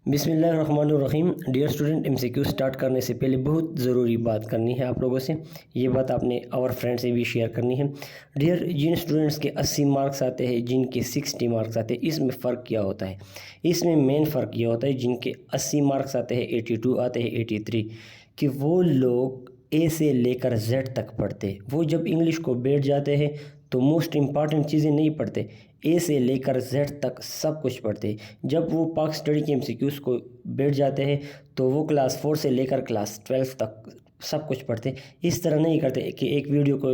بسم اللہ الرحمن الرحیم۔ ڈیئر اسٹوڈنٹ، ایم سی کیو اسٹارٹ کرنے سے پہلے بہت ضروری بات کرنی ہے آپ لوگوں سے۔ یہ بات آپ نے اور فرینڈ سے بھی شیئر کرنی ہے۔ ڈیئر، جن اسٹوڈنٹس کے 80 مارکس آتے ہیں، جن کے 60 مارکس آتے ہیں، اس میں فرق کیا ہوتا ہے؟ اس میں مین فرق یہ ہوتا ہے جن کے 80 مارکس آتے ہیں، 82 آتے ہیں، 83، کہ وہ لوگ اے سے لے کر زیڈ تک پڑھتے۔ وہ جب انگلش کو بیٹھ جاتے ہیں تو موسٹ امپارٹنٹ چیزیں نہیں پڑھتے، اے سے لے کر زیڈ تک سب کچھ پڑھتے۔ جب وہ پاک اسٹڈی کے ایم سی کیوز کو بیٹھ جاتے ہیں تو وہ کلاس 4 سے لے کر کلاس 12 تک سب کچھ پڑھتے۔ اس طرح نہیں کرتے کہ ایک ویڈیو کو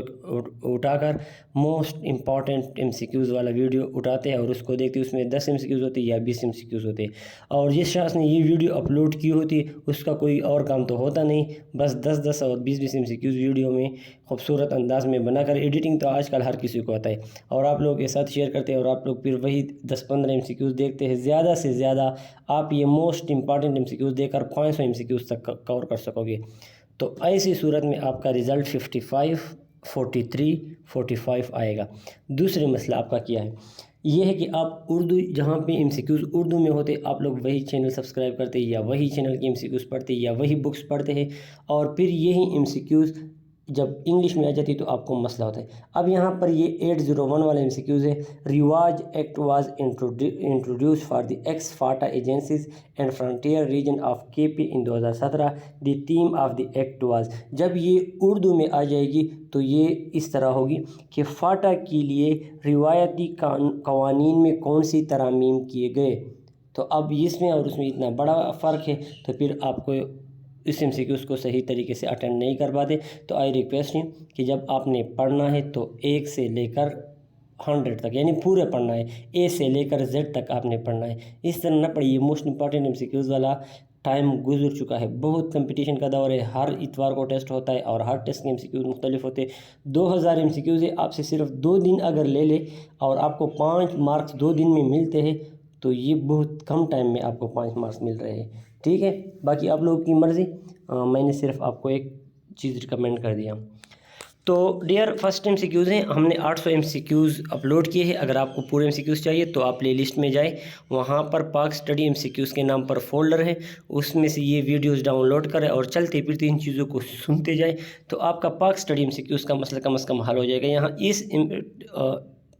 اٹھا کر most important M C Qs والا ویڈیو اٹھاتے ہیں اور اس کو دیکھتے، اس میں 10 ایم سی کیوز ہوتے یا 20 ایم سی کیوز ہوتے، اور جس شخص نے یہ ویڈیو اپلوڈ کی ہوتی اس کا کوئی اور کام تو ہوتا نہیں، بس 10 اور 20 ایم سی کیوز ویڈیو میں خوبصورت انداز میں بنا کر، ایڈیٹنگ تو آج کل ہر کسی کو آتا ہے، اور آپ لوگوں کے ساتھ شیئر کرتے ہیں، اور آپ لوگ پھر وہی 10-15 ایم سی کیوز دیکھتے ہیں۔ زیادہ سے زیادہ آپ یہ most important M C Qs دیکھ کر 500 ایم سی کیوز تک کور کر سکو گے۔ تو ایسی صورت میں آپ کا رزلٹ 55، 43، 45 آئے گا۔ دوسرے مسئلہ آپ کا کیا ہے؟ یہ ہے کہ آپ اردو، جہاں پہ ایم سی کیوز اردو میں ہوتے، آپ لوگ وہی چینل سبسکرائب کرتے یا وہی چینل کے ایم سی کیوز پڑھتے یا وہی بکس پڑھتے ہیں، اور پھر یہی ایم سی کیوز جب انگلش میں آ جاتی تو آپ کو مسئلہ ہوتا ہے۔ اب یہاں پر یہ 801 والا ایم سی کیوز ہے، Riwaj act was introduced for the ex FATA agencies and frontier region of K P in 2017، the theme of the act was. جب یہ اردو میں آ جائے گی تو یہ اس طرح ہوگی کہ فاٹا کے لیے روایتی قوانین میں کون سی ترامیم کیے گئے۔ تو اب اس میں اور اس میں اتنا بڑا فرق ہے، تو پھر آپ کو اس ایم سی کیوز کو صحیح طریقے سے اٹینڈ نہیں کر پاتے۔ تو آئی ریکویسٹ ہوں کہ جب آپ نے پڑھنا ہے تو 1 سے لے کر 100 تک، یعنی پورے پڑھنا ہے، اے سے لے کر زیڈ تک آپ نے پڑھنا ہے۔ اس طرح نہ پڑھیے، most important M C Qs والا ٹائم گزر چکا ہے، بہت کمپٹیشن کا دور ہے، ہر اتوار کو ٹیسٹ ہوتا ہے اور ہر ٹیسٹ کے ایم سی کیوز مختلف ہوتے ہیں۔ 2000 ایم سی کیوز ہے، آپ سے صرف 2 دن اگر لے لے اور آپ کو 5 مارکس 2 دن میں ملتے ہیں تو یہ بہت کم ٹائم میں آپ کو 5 مارکس مل رہے ہیں، ٹھیک ہے؟ باقی آپ لوگوں کی مرضی، میں نے صرف آپ کو ایک چیز ریکمینڈ کر دیا۔ تو dear, first M C Qs ہیں، ہم نے 800 ایم سی کیوز اپلوڈ کیے ہیں۔ اگر آپ کو پورے ایم سی کیوز چاہیے تو آپ پلے لسٹ میں جائیں، وہاں پر پاک اسٹڈی ایم سی کیوز کے نام پر فولڈر ہے، اس میں سے یہ ویڈیوز ڈاؤن لوڈ کریں اور چلتے پھرتے ان چیزوں کو سنتے جائیں، تو آپ کا پاک اسٹڈی ایم سی کیوز کا مسئلہ کم از کم حل ہو جائے گا۔ یہاں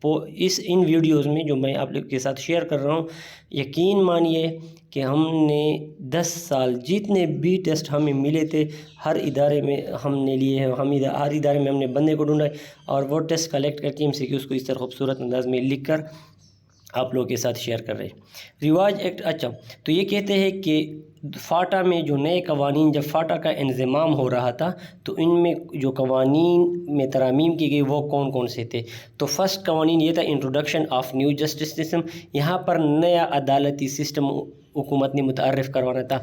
ان ویڈیوز میں جو میں آپ لوگ کے ساتھ شیئر کر رہا ہوں، یقین مانیے کہ ہم نے 10 سال جتنے بھی ٹیسٹ ہمیں ملے تھے، ہر ادارے میں ہم نے لیے ہیں، ہر ادارے میں ہم نے بندے کو ڈھونڈا ہے اور وہ ٹیسٹ کلیکٹ کر کے ایم سی کیوز کو اس طرح خوبصورت انداز میں لکھ کر آپ لوگوں کے ساتھ شیئر کر رہے ہیں۔ رواج ایکٹ، اچھا، تو یہ کہتے ہیں کہ فاٹا میں جو نئے قوانین، جب فاٹا کا انضمام ہو رہا تھا تو ان میں جو قوانین میں ترامیم کی گئی وہ کون کون سے تھے؟ تو فرسٹ قوانین یہ تھا، introduction of new justice system, یہاں پر نیا عدالتی سسٹم حکومت نے متعارف کروانا تھا۔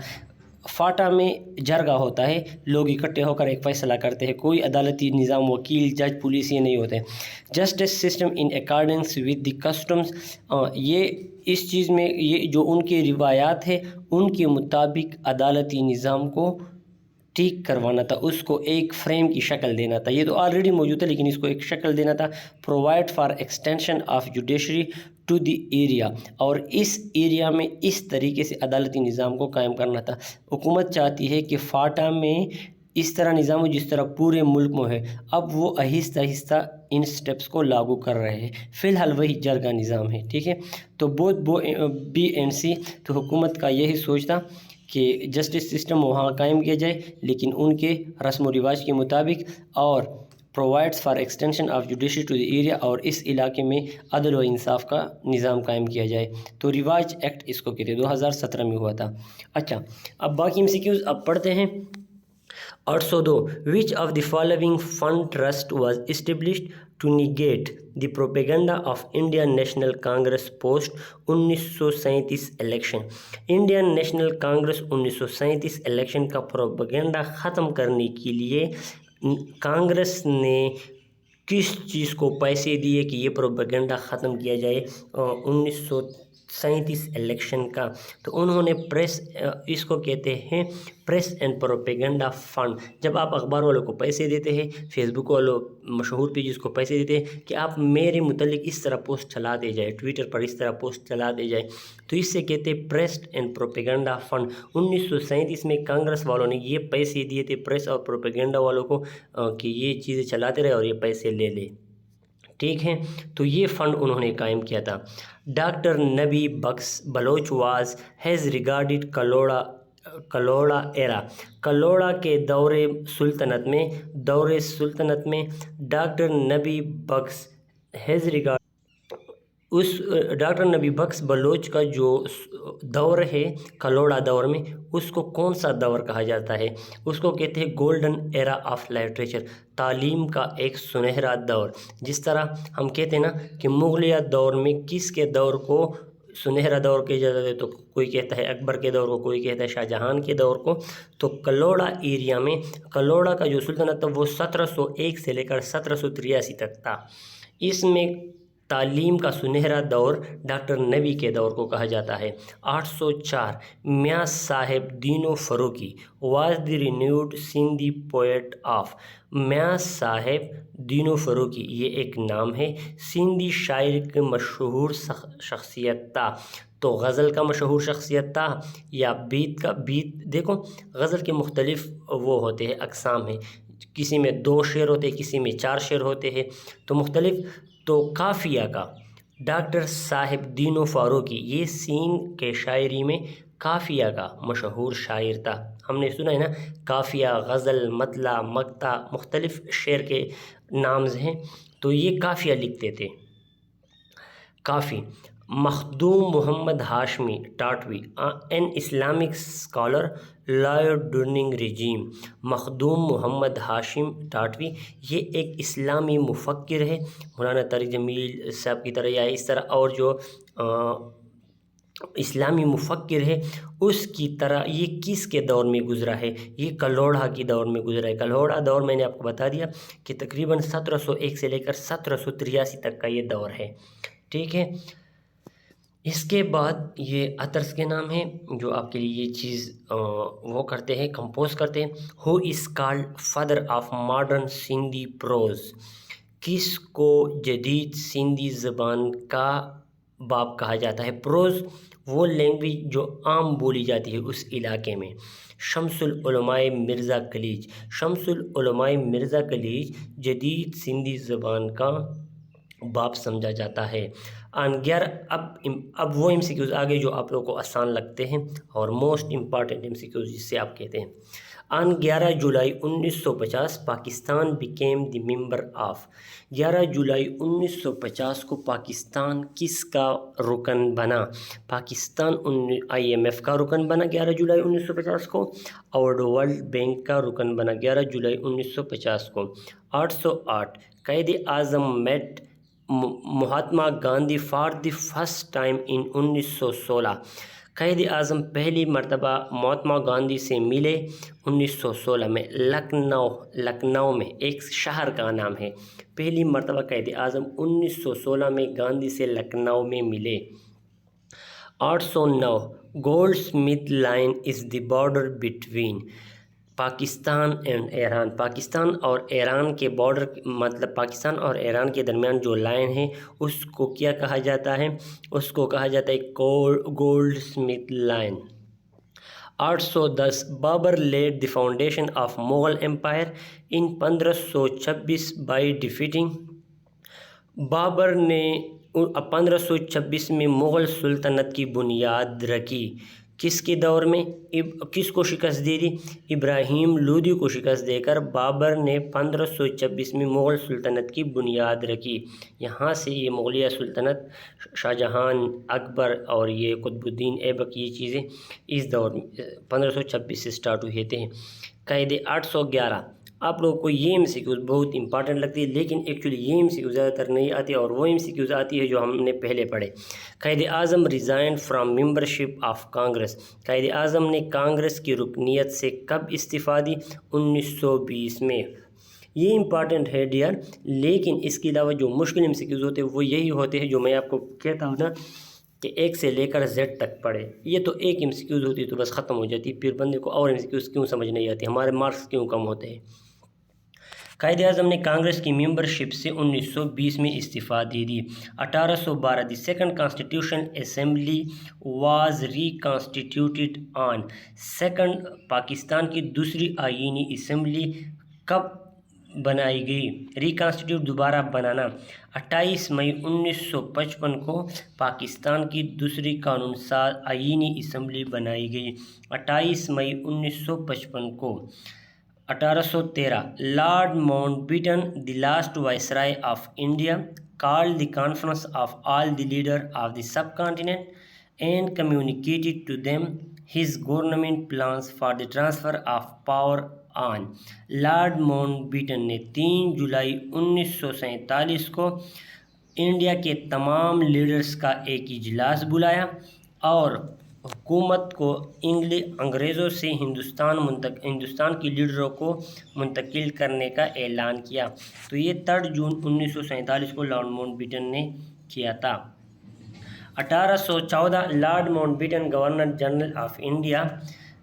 فاٹا میں جرگہ ہوتا ہے، لوگ اکٹھے ہو کر ایک فیصلہ کرتے ہیں، کوئی عدالتی نظام، وکیل، جج، پولیس یہ نہیں ہوتے۔ Justice system in accordance with the customs, یہ اس چیز میں یہ جو ان کے روایات ہے ان کے مطابق عدالتی نظام کو ٹھیک کروانا تھا، اس کو ایک فریم کی شکل دینا تھا۔ یہ تو آلریڈی موجود ہے لیکن اس کو ایک شکل دینا تھا۔ Provide for extension of judiciary to the area, اور اس ایریا میں اس طریقے سے عدالتی نظام کو قائم کرنا تھا۔ حکومت چاہتی ہے کہ فاٹا میں اس طرح نظام ہو جس طرح پورے ملک میں ہے۔ اب وہ آہستہ آہستہ ان سٹیپس کو لاگو کر رہے ہیں، فی الحال وہی جرگہ نظام ہے، ٹھیک ہے؟ تو بی این سی، تو حکومت کا یہی سوچ تھا کہ جسٹس سسٹم وہاں قائم کیا جائے لیکن ان کے رسم و رواج کے مطابق، اور provides for extension of judiciary to the area, اور اس علاقے میں عدل و انصاف کا نظام قائم کیا جائے۔ تو رواج ایکٹ اس کو کہتے ہیں، 2017 میں ہوا تھا۔ اچھا، اب باقی ایم سی کیوز اب پڑھتے ہیں۔ 802، which of the following fund trust was established to negate the propaganda of Indian National Congress post 1937 election. Indian National Congress 1937 election کا پروپیگنڈا ختم کرنے کے لیے کانگریس نے کس چیز کو پیسے دیے کہ یہ پروپیگنڈا ختم کیا جائے؟ 1937 الیکشن کا، تو انہوں نے اس کو کہتے ہیں پریس اینڈ پروپیگنڈا فنڈ۔ جب آپ اخبار والوں کو پیسے دیتے ہیں، فیس بک والوں مشہور پیجز کو پیسے دیتے ہیں کہ آپ میرے متعلق اس طرح پوسٹ چلا دے جائے، ٹویٹر پر اس طرح پوسٹ چلا دے جائے، تو اس سے کہتے ہیں پریس اینڈ پروپیگنڈا فنڈ۔ 1937 میں کانگریس والوں نے یہ پیسے دیے تھے پریس اور پروپیگنڈا والوں کو کہ یہ چیزیں چلاتے رہے اور یہ پیسے لے لے، ٹھیک ہے۔ تو یہ فنڈ انہوں نے قائم کیا تھا۔ ڈاکٹر نبی بخش بلوچ ہیز ریگارڈڈ کلوڑا ایرا، کلوڑا کے دور سلطنت میں ڈاکٹر نبی بخش ہیز ریگارڈ ڈاکٹر نبی بخش بلوچ کا جو دور ہے کلوڑا دور میں، اس کو کون سا دور کہا جاتا ہے؟ اس کو کہتے ہیں گولڈن ایرا آف لٹریچر، تعلیم کا ایک سنہرا دور۔ جس طرح ہم کہتے ہیں نا کہ مغلیہ دور میں کس کے دور کو سنہرا دور کہا جاتا ہے، تو کوئی کہتا ہے اکبر کے دور کو، کوئی کہتا ہے شاہ جہان کے دور کو۔ تو کلوڑا ایریا میں کلوڑا کا جو سلطنت تھا وہ 1701 سے لے کر 1783 تک تھا۔ اس میں تعلیم کا سنہرا دور ڈاکٹر نبی کے دور کو کہا جاتا ہے۔ 804 Mian Sahib Dino Farooqi was the renowned Sindhi poet of, Mian Sahib Dino فروغی یہ ایک نام ہے، سندھی شاعر کی مشہور شخصیت تھا۔ تو غزل کا مشہور شخصیت تھا یا بیت دیکھو غزل کے مختلف وہ ہوتے ہیں، اقسام ہیں، کسی میں 2 شعر ہوتے ہیں، کسی میں 4 شعر ہوتے ہیں، تو مختلف۔ تو قافیہ کا ڈاکٹر صاحب دینو فاروقی یہ سندھ کے شاعری میں قافیہ کا مشہور شاعر تھا۔ ہم نے سنا ہے نا قافیہ، غزل، مطلع، مقطع، مختلف شعر کے نامز ہیں، تو یہ قافیہ لکھتے تھے۔ کافی Makhdoom Muhammad Hashmi Thattvi an Islamic scholar lawyer during regime, Makhdoom Muhammad Hashim Thattvi یہ ایک اسلامی مفکر ہے، مولانا طارق جمیل صاحب کی طرح یا اس طرح اور جو اسلامی مفکر ہے اس کی طرح یہ کس کے دور میں گزرا ہے؟ یہ کلوڑا کی دور میں گزرا ہے۔ کلوڑا دور میں نے آپ کو بتا دیا کہ تقریباً 1701 سے لے کر 1783 تک کا یہ دور ہے، ٹھیک ہے۔ اس کے بعد یہ اترس کے نام ہیں جو آپ کے لیے یہ چیز وہ کرتے ہیں، کمپوز کرتے ہیں۔ Who is called father of modern Sindhi prose, کس کو جدید سندھی زبان کا باپ کہا جاتا ہے؟ پروز وہ لینگویج جو عام بولی جاتی ہے اس علاقے میں۔ شمس العلماء مرزا کلیج، شمس العلماء مرزا کلیج جدید سندھی زبان کا باپ سمجھا جاتا ہے۔ اب وہ ایم سی کیوز آگے جو آپ لوگوں کو آسان لگتے ہیں اور most important M C Qs جسے آپ کہتے ہیں۔ On 11 July 1950 Pakistan became the member of, 11 جولائی 1950 کو پاکستان کس کا رکن بنا؟ پاکستان IMF کا رکن بنا 11 جولائی 1950 کو، اور ورلڈ بینک کا رکن بنا 11 جولائی 1950 کو۔ 808 Quaid Azam met Mahatma Gandhi for the first time in 1916، Quaid اعظم پہلی مرتبہ مہاتما گاندھی سے ملے 1916 میں، لکھنؤ میں ایک شہر کا نام ہے۔ پہلی مرتبہ قائد اعظم 1916 میں گاندھی سے لکھنؤ میں ملے۔ 809 gold Smith line is the border between Pakistan and Iran, Pakistan اور ایران کے بارڈر مطلب پاکستان اور ایران کے درمیان جو لائن ہے اس کو کیا کہا جاتا ہے؟ اس کو کہا جاتا ہے Goldsmith line. 810 Babur led the foundation of Mughal empire in 1526 by defeating, Babur نے 1526 میں مغل سلطنت کی بنیاد رکھی۔ کس کے دور میں؟ کس کو شکست دے دی؟ ابراہیم لودھی کو شکست دے کر بابر نے 1526 میں مغل سلطنت کی بنیاد رکھی۔ یہاں سے یہ مغلیہ سلطنت، شاہ جہان، اکبر اور یہ قطب الدین ایبک یہ چیزیں اس دور میں 1526 سے سٹارٹ ہوئے تھے۔ قائد 811 آپ لوگوں کو یہ ایم سی کیوز بہت امپارٹنٹ لگتی ہے، لیکن ایکچولی یہ ایم سی کیوز زیادہ تر نہیں آتی اور وہ ایم سی کیوز آتی ہے جو ہم نے پہلے پڑھے۔ Quaid Azam resign from membership of Congress, Quaid Azam نے کانگریس کی رکنیت سے کب استعفیٰ دی؟ 1920 میں۔ یہ امپارٹنٹ ہے ڈیئر، لیکن اس کے علاوہ جو مشکل ایم سی کیوز ہوتے ہیں وہ یہی ہوتے ہیں جو میں آپ کو کہتا ہوں نا کہ 1 سے لے کر Z تک پڑھے. یہ تو ایک MCQs ہوتی تو بس ختم ہو جاتی، پھر بندے کو اور MCQs کیوں سمجھ نہیں آتی، ہمارے مارکس کیوں کم ہوتے ہیں. قائد اعظم نے کانگریس کی ممبرشپ سے 1920 میں استعفیٰ دے دی. 1812 the second constitution assembly was reconstituted on. Second Pakistan کی دوسری آئینی اسمبلی کب بنائی گئی؟ ریکانسٹیٹیوٹ دوبارہ بنانا. 28 مئی 1955 کو پاکستان کی دوسری قانون ساز آئینی اسمبلی بنائی گئی. 28 مئی 1955 کو. 1813 Lord Mountbatten the last viceroy of India called the conference of all the leaders of the subcontinent and communicated to them his government plans for the transfer of power on. Lord Mountbatten نے 3 جولائی 1947 کو India کے تمام leaders کا ایک اجلاس بلایا اور حکومت کو انگریزوں سے ہندوستان کی لیڈروں کو منتقل کرنے کا اعلان کیا. تو یہ 3 جون 1947 کو لارڈ ماؤنٹ بیٹن نے کیا تھا. 1814 Lord Mountbatten governor general of India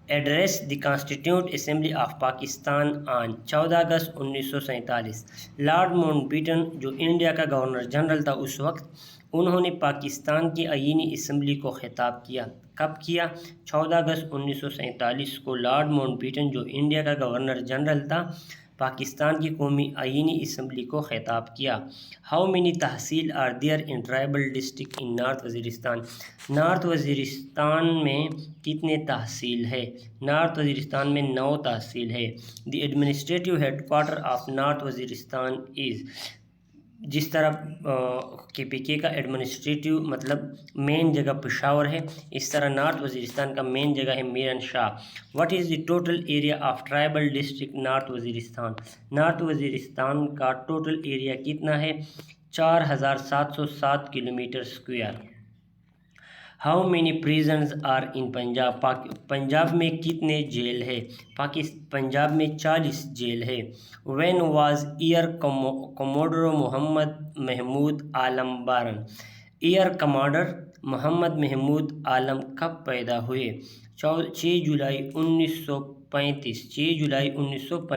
address the constituent assembly of Pakistan on. 14 اگست 1947 لارڈ ماؤنٹ بیٹن جو انڈیا کا گورنر جنرل تھا اس وقت، انہوں نے پاکستان کی آئینی اسمبلی کو خطاب کیا. کب کیا؟ 14 اگست 1947 کو لارڈ ماؤنٹ بیٹن جو انڈیا کا گورنر جنرل تھا پاکستان کی قومی آئینی اسمبلی کو خطاب کیا. How many tehsil are there in tribal district in North Waziristan. North Waziristan میں کتنے تحصیل ہے؟ نارتھ وزیرستان میں 9 تحصیل ہے. The administrative headquarter of north Waziristan is. جس طرح KPK کا ایڈمنسٹریٹو مطلب مین جگہ پشاور ہے، اس طرح نارتھ وزیرستان کا مین جگہ ہے Miran Shah. What is the total area of tribal district north Waziristan. North Waziristan کا ٹوٹل ایریا کتنا ہے؟ 4707 kilometer square. How many prisons are in Punjab. Punjab میں کتنے جیل ہے؟ پنجاب میں 40 جیل ہے. When was air commodore Muhammad Mahmood Alam born. Air commander Muhammad Mahmood Alam کب پیدا ہوئے؟ 6 جولائی 1935. 6 جولائی 1935.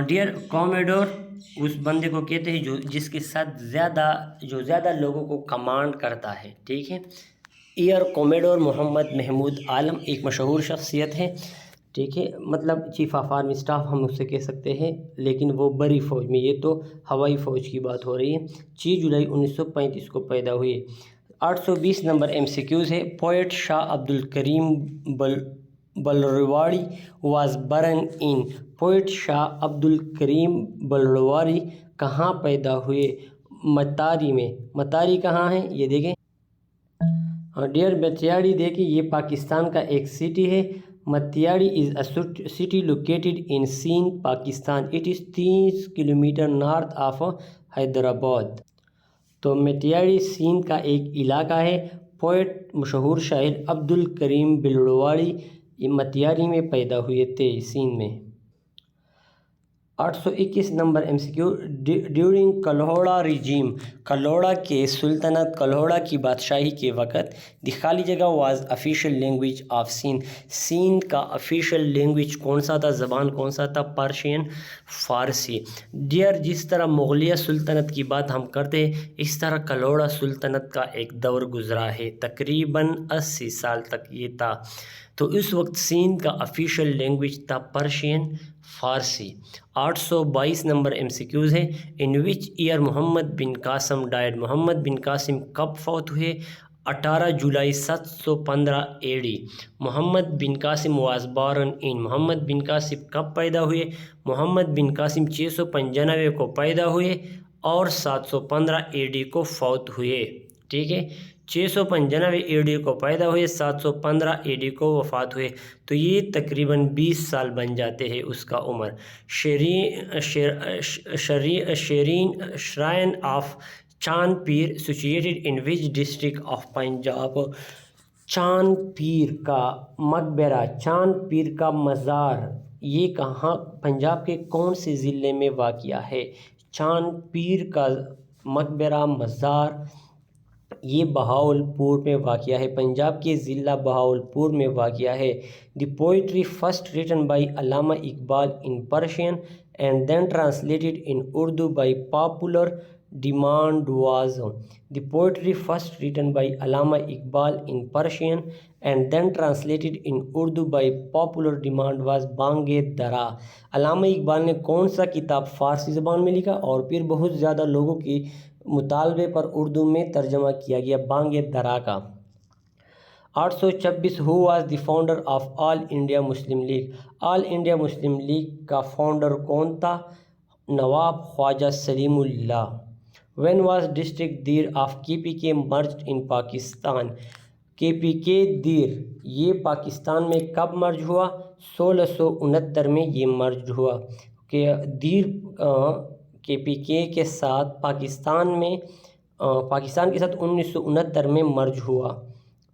ڈیئر کوموڈور اس بندے کو کہتے ہیں جس کے ساتھ زیادہ لوگوں کو کمانڈ کرتا ہے، ٹھیک ہے. ایئر کوموڈور محمد محمود عالم ایک مشہور شخصیت ہے، ٹھیک ہے. مطلب چیف آف آرمی اسٹاف ہم اسے کہہ سکتے ہیں، لیکن وہ بڑی فوج میں، یہ تو ہوائی فوج کی بات ہو رہی ہے. 6 جولائی 1935 کو پیدا ہوئے. 820 نمبر MCQs ہے. پوئٹ شاہ عبد الکریم بلرواری واز برن ان. پوئٹ شاہ عبد الکریم بلرواری کہاں پیدا ہوئے؟ متاری میں. متاری کہاں ہے؟ یہ دیکھیں. ڈیئر متیاڑی دیکھیں، یہ پاکستان کا ایک سٹی ہے. Matiari is a city located in Sindh Pakistan. It is 30 kilometer north of Hyderabad. تو متیاڑی سندھ کا ایک علاقہ ہے. پوئٹ مشہور شاعر عبد الکریم بلرواری متیاڑی میں پیدا ہوئے تھے، سندھ میں. 821 number MCQ during Kalhora regime. Kalhora کے سلطنت، کلہوڑا کی بادشاہی کے وقت دی خالی جگہ was official language of Sindh. Sindh کا آفیشیل لینگویج کون سا تھا؟ زبان کون سا تھا؟ پرشین، فارسی. ڈیئر جس طرح مغلیہ سلطنت کی بات ہم کرتے ہیں، اس طرح کلہوڑا سلطنت کا ایک دور گزرا ہے، تقریباً 80 سال تک یہ تھا. تو اس وقت سندھ کا آفیشیل لینگویج تھا پرشین، فارسی. 822 نمبر MCQs ہے. In which year Muhammad bin Qasim died. Muhammad bin Qasim کب فوت ہوئے؟ 18 جولائی 715 AD. Muhammad bin Qasim was born in. Muhammad bin Qasim کب پیدا ہوئے؟ محمد بن قاسم 695 کو پیدا ہوئے اور 715 AD کو فوت ہوئے، ٹھیک ہے. 695 AD کو پیدا ہوئے، 715 AD کو وفات ہوئے. تو یہ تقریباً 20 سال بن جاتے ہیں اس کا عمر. Shrine of Chand Pir situated in which district of Punjab. Chand Pir کا مقبرہ، چاند پیر کا مزار، یہ کہاں، پنجاب کے کون سے ضلع میں واقع ہے؟ چاند پیر کا مقبرہ، مزار یہ بہاولپور میں واقع ہے، پنجاب کے ضلع بہاولپور میں واقع ہے۔ The poetry first written by Allama Iqbal in Persian and then translated in Urdu by popular demand was the poetry first written by Allama Iqbal in Persian and then translated in Urdu by popular demand was Bang Dra. Allama Iqbal نے کون سا کتاب فارسی زبان میں لکھا اور پھر بہت زیادہ لوگوں کی مطالبے پر اردو میں ترجمہ کیا گیا، بانگ درا کا۔ 826 who was the founder of All India Muslim League. All India Muslim League کا فاؤنڈر کون تھا؟ Nawab Khwaja Salim Ullah. When was district Dir of KPK merged in Pakistan. KPK Dir یہ پاکستان میں کب مرج ہوا؟ 1669 میں یہ مرج ہوا کہ دیر KPK کے ساتھ پاکستان کے ساتھ 1969 میں مرج ہوا،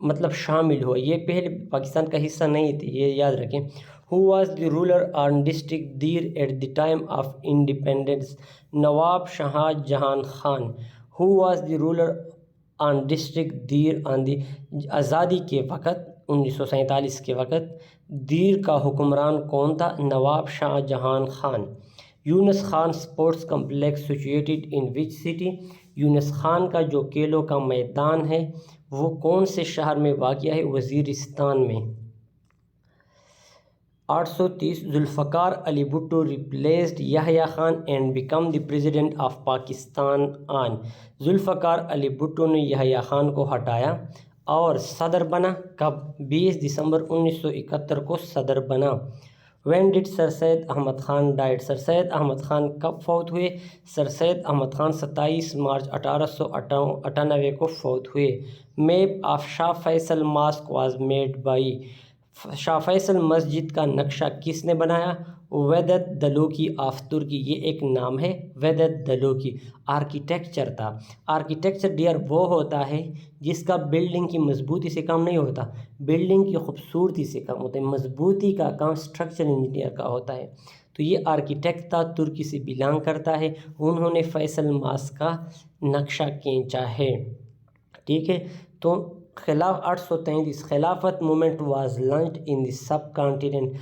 مطلب شامل ہوا، یہ پہلے پاکستان کا حصہ نہیں تھی، یہ یاد رکھیں۔ Who was the ruler on district Dir at the time of independence؟ Nawab Shah Jahan Khan. Who was the ruler on district Dir on the آزادی کے وقت 1947 کے وقت دیر کا حکمران کون تھا؟ نواب شاہ جہان خان۔ یونس Khan sports complex situated in which city? یونس خان کا جو کھیلوں کا میدان ہے وہ کون سے شہر میں واقع ہے؟ وزیرستان میں۔ 830 Zulfiqar Ali Bhutto replaced Yahya Khan and became the president of Pakistan on. Zulfiqar Ali Bhutto نے یحییٰ خان کو ہٹایا اور صدر بنا، کب؟ 20 دسمبر 1971 کو صدر بنا۔ When did sir Syed Ahmad Khan died? Sir Syed Ahmad Khan کب فوت ہوئے؟ سر سید احمد خان 27 مارچ 1898 کو فوت ہوئے۔ Map of Shah Faisal mosque was made by? Shah Faisal مسجد کا نقشہ کس نے بنایا؟ ویدت دلوکی آف ترکی، یہ ایک نام ہے ویدت دلوکی۔ آرکیٹیکچر تھا، آرکیٹیکچر ڈیئر وہ ہوتا ہے جس کا بلڈنگ کی مضبوطی سے کام نہیں ہوتا، بلڈنگ کی خوبصورتی سے کام ہوتا ہے، مضبوطی کا کام اسٹرکچر انجینئر کا ہوتا ہے۔ تو یہ آرکیٹیکٹ تھا، ترکی سے بلانگ کرتا ہے، انہوں نے فیصل ماسک کا نقشہ کھینچا ہے، ٹھیک ہے۔ تو 833 خلافت moment was launched in the sub continent.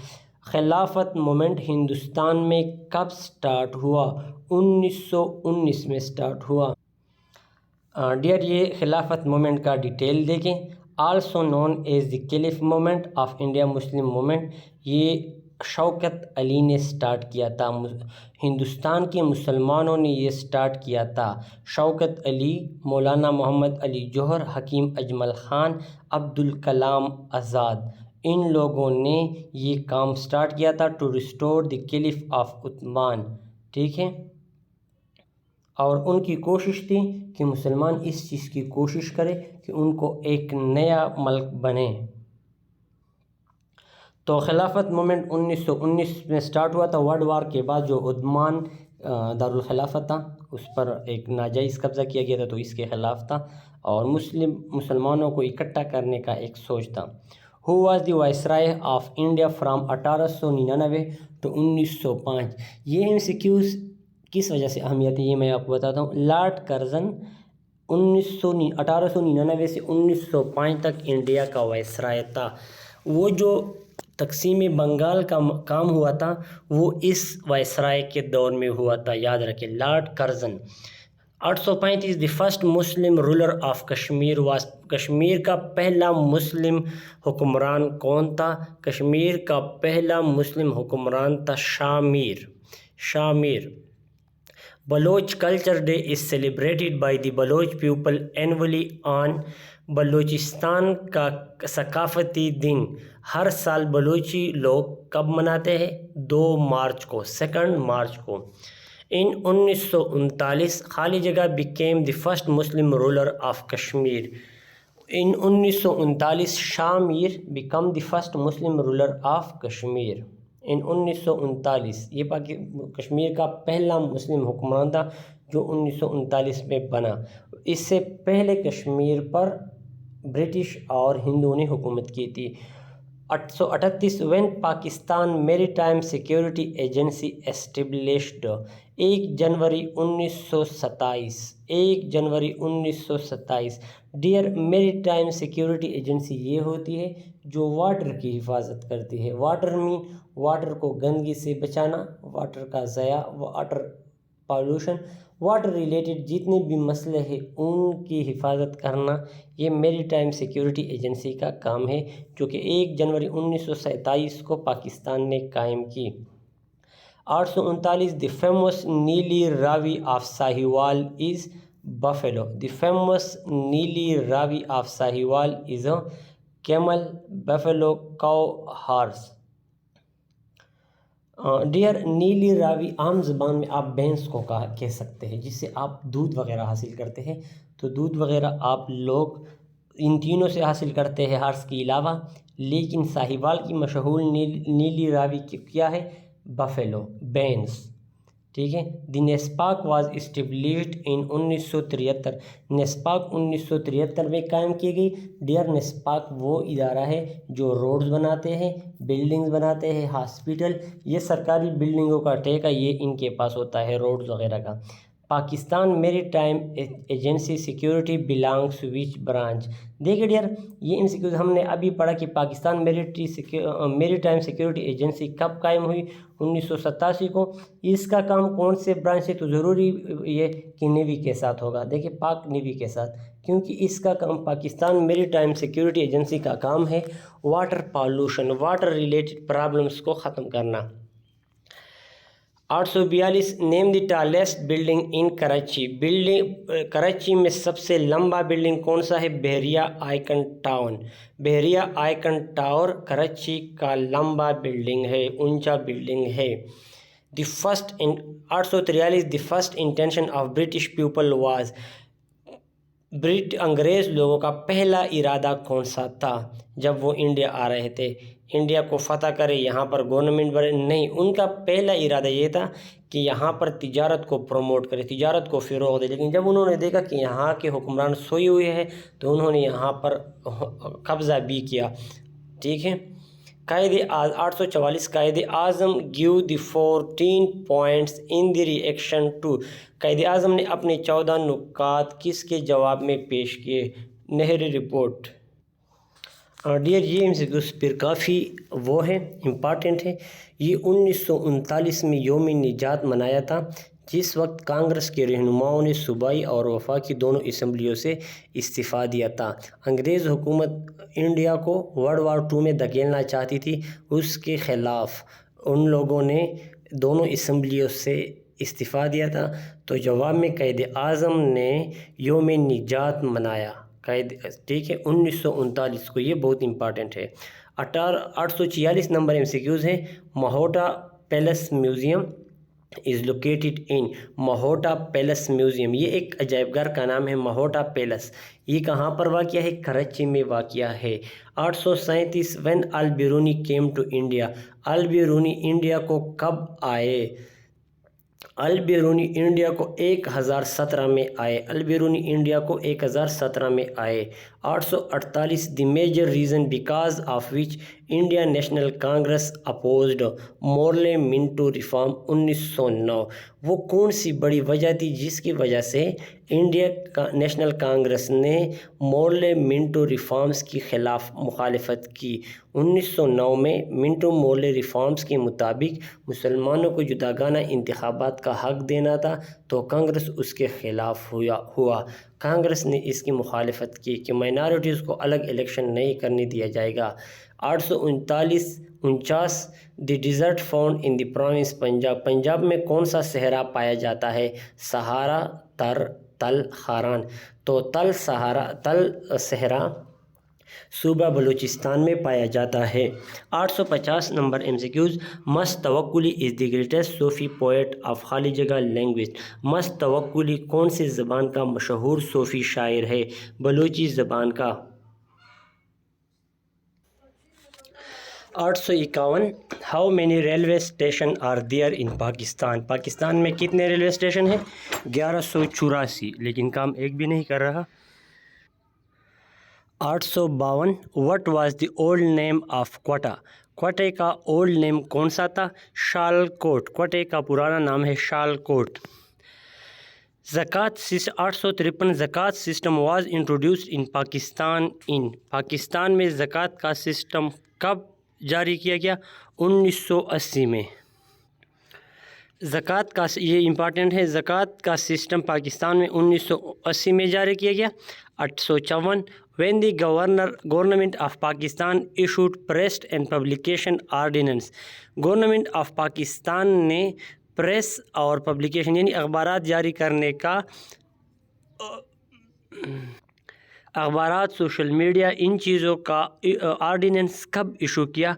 خلافت مومنٹ ہندوستان میں کب سٹارٹ ہوا؟ 1919 میں سٹارٹ ہوا۔ ڈیئر یہ خلافت مومنٹ کا ڈیٹیل دیکھیں۔ Also known as the caliph movement of India Muslim movement, یہ شوکت علی نے سٹارٹ کیا تھا، ہندوستان کے مسلمانوں نے یہ سٹارٹ کیا تھا۔ شوکت علی، مولانا محمد علی جوہر، حکیم اجمل خان، عبدالکلام آزاد، ان لوگوں نے یہ کام سٹارٹ کیا تھا to restore the caliph of Usman, ٹھیک ہے۔ اور ان کی کوشش تھی کہ مسلمان اس چیز کی کوشش کرے کہ ان کو ایک نیا ملک بنے۔ تو خلافت مومنٹ 1919 میں سٹارٹ ہوا تھا، ورلڈ وار کے بعد جو عثمان دارالخلافت تھا اس پر ایک ناجائز قبضہ کیا گیا تھا، تو اس کے خلاف تھا اور مسلمانوں کو اکٹھا کرنے کا ایک سوچ تھا۔ Who was the viceroy of India from 1899 to 1905؟ یہ MCQs کس وجہ سے اہمیت ہے یہ میں آپ کو بتاتا ہوں۔ لارڈ کرزن 1899 سے 1905 تک انڈیا کا وائسرائے تھا۔ وہ جو تقسیم بنگال کا کام ہوا تھا وہ اس وائسرائے کے دور میں ہوا تھا، یاد رکھیں، lord Curzon. 835 the first Muslim ruler of Kashmir was? Kashmir کا پہلا مسلم حکمران کون تھا؟ کشمیر کا پہلا مسلم حکمران تھا Shah Mir. Baloch culture day is celebrated by the Baloch people annually on? Balochistan کا ثقافتی دن ہر سال بلوچی لوگ کب مناتے ہیں؟ 2 مارچ کو، 2 مارچ کو۔ ان 1939 خالی جگہ became the first Muslim ruler of Kashmir. In 1939 Shah Mir become the first Muslim ruler of Kashmir. ان 1939 یہ کشمیر کا پہلا مسلم حکمران تھا جو 1939 میں بنا۔ اس سے پہلے کشمیر پر برٹش اور ہندوؤں نے حکومت کی تھی۔ 838 when پاکستان میری ٹائم سیکیورٹی ایجنسی اسٹیبلشڈ 1 جنوری 1927 1 جنوری 1927 ڈیئر میری ٹائم سیکیورٹی ایجنسی یہ ہوتی ہے جو واٹر کی حفاظت کرتی ہے. واٹر واٹر کو گندگی سے بچانا, واٹر کا ضیاع, واٹر پالوشن, واٹر ریلیٹڈ جتنے بھی مسئلے ہیں ان کی حفاظت کرنا یہ میری ٹائم سیکیورٹی ایجنسی کا کام ہے, جو کہ 1 جنوری 1927 کو پاکستان نے قائم کی. 839 the famous Nili Ravi of Sahiwal is buffalo. The famous Nili Ravi of Sahiwal is camel, buffalo, cow, horse. Dear Nili Ravi عام زبان میں آپ بھینس کو کہہ سکتے ہیں جس سے آپ دودھ وغیرہ حاصل کرتے ہیں. تو دودھ وغیرہ آپ لوگ ان تینوں سے حاصل کرتے ہیں ہارس کے علاوہ, لیکن ساہیوال کی مشہور نیلی راوی کیا ہے؟ بفیلو, بھینس. ٹھیک ہے. The NESPAK was established in 1973. NESPAK 1973 میں قائم کی گئی. ڈیئر نیسپاک وہ ادارہ ہے جو روڈز بناتے ہیں, بلڈنگز بناتے ہیں, ہاسپیٹل, یہ سرکاری بلڈنگوں کا ٹھیکہ یہ ان کے پاس ہوتا ہے, روڈز وغیرہ کا. Pakistan maritime agency security belongs to which branch. دیکھیے ڈیئر یہ MCQ ہم نے ابھی پڑھا کہ پاکستان میری ٹائم سیکیورٹی ایجنسی کب قائم ہوئی؟ 1987 کو. اس کا کام کون سے برانچ سے؟ تو ضروری یہ کہ نیوی کے ساتھ ہوگا. دیکھیے پاک نیوی کے ساتھ, کیونکہ اس کا کام پاکستان میری ٹائم سیکیورٹی ایجنسی کا کام ہے water pollution, water related problems کو ختم کرنا. 842 نیم دی ٹالسٹ بلڈنگ ان کراچی. کراچی میں سب سے لمبا بلڈنگ کون سا ہے؟ بحریہ آئیکن ٹاور. بحریہ آئیکن ٹاور کراچی کا لمبا بلڈنگ ہے, اونچا بلڈنگ ہے. 843 the first intention of British people was. انگریز لوگوں کا پہلا ارادہ کون سا تھا جب وہ انڈیا آ رہے تھے؟ انڈیا کو فتح کرے, یہاں پر گورنمنٹ بنے؟ نہیں, ان کا پہلا ارادہ یہ تھا کہ یہاں پر تجارت کو پروموٹ کرے, تجارت کو فروغ دے. لیکن جب انہوں نے دیکھا کہ یہاں کے حکمران سوئے ہوئے ہیں تو انہوں نے یہاں پر قبضہ بھی کیا. ٹھیک ہے. 844 Quaid Azam gave the 14 points in the reaction to. Quaid Azam نے اپنے 14 نکات کس کے جواب میں پیش کیے؟ نہری رپورٹ. ڈیئر یہ MCQs پھر کافی وہ ہے, امپارٹنٹ ہے. یہ 1939 میں یوم نجات منایا تھا جس وقت کانگریس کے رہنماؤں نے صوبائی اور وفاقی دونوں اسمبلیوں سے استعفیٰ دیا تھا. انگریز حکومت انڈیا کو World War II میں دھکیلنا چاہتی تھی, اس کے خلاف ان لوگوں نے دونوں اسمبلیوں سے استعفیٰ دیا تھا. تو جواب میں قائد اعظم نے یوم نجات منایا. ٹھیک ہے, 1939 کو. یہ بہت امپارٹنٹ ہے. 846 نمبر MCQs ہے. Mohatta palace museum is located in. Mohatta palace museum یہ ایک عجائب گھر کا نام ہے, مہوٹا پیلس. یہ کہاں پر واقع ہے؟ کراچی میں واقع ہے. 837 when Alberuni came to India. Alberuni India کو کب آئے؟ البیرونی انڈیا کو 1017 میں آئے. البیرونی انڈیا کو 1017 میں آئے. 848 the major reason because of which India national Congress opposed Morley Minto reform. 1909 وہ کون سی بڑی وجہ تھی جس کی وجہ سے انڈیا نیشنل کانگریس نے مورلے منٹو ریفارمز کی خلاف مخالفت کی؟ 1909 میں منٹو مورلے ریفارمز کے مطابق مسلمانوں کو جداگانہ انتخابات کا حق دینا تھا, تو کانگریس اس کے خلاف ہوا. کانگریس نے اس کی مخالفت کی کہ مائنارٹیز کو الگ الیکشن نہیں کرنے دیا جائے گا. 849 the desert found in the province Punjab. Punjab میں کون سا صحرا پایا جاتا ہے؟ سہارا, تل, خاران. تو تل صحرا صوبہ بلوچستان میں پایا جاتا ہے. 850 number MCQs. Mast Tawakali is the greatest Sufi poet of خالی جگہ لینگویج. مست توکلی کون سی زبان کا مشہور صوفی شاعر ہے؟ بلوچی زبان کا. 851 how many railway station are there in Pakistan. Pakistan میں کتنے ریلوے اسٹیشن ہیں؟ 1184, لیکن کام ایک بھی نہیں کر رہا. 852 what was the old name of Quetta? کوٹے کا اولڈ نیم کون سا تھا؟ شال کوٹ۔ کوٹے کا پرانا نام ہے شال کوٹ۔ زکوٰۃ 853 زکوٰۃ system was introduced in Pakistan Pakistan میں زکوٰۃ کا سسٹم کب جاری کیا گیا؟ 1980 میں۔ زکوٰۃ کا یہ امپارٹنٹ ہے، زکوٰۃ کا سسٹم پاکستان میں 1980 میں جاری کیا گیا۔ 854 when the government of Pakistan issued press and publication ordinance، government of Pakistan نے پریس اور پبلیکیشن یعنی اخبارات جاری کرنے کا، اخبارات، سوشل میڈیا، ان چیزوں کا آرڈیننس کب ایشو کیا؟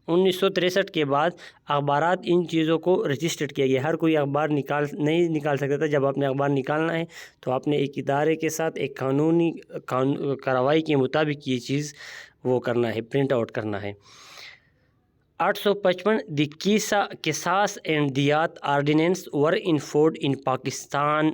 1963 کے بعد اخبارات ان چیزوں کو رجسٹرڈ کیا گیا۔ ہر کوئی اخبار نہیں نکال سکتا تھا۔ جب آپ نے اخبار نکالنا ہے تو آپ نے ایک ادارے کے ساتھ ایک قانونی کارروائی کے مطابق یہ چیز وہ کرنا ہے، پرنٹ آؤٹ کرنا ہے۔ 855 the Qisas and Diyat ordinance were enforced in Pakistan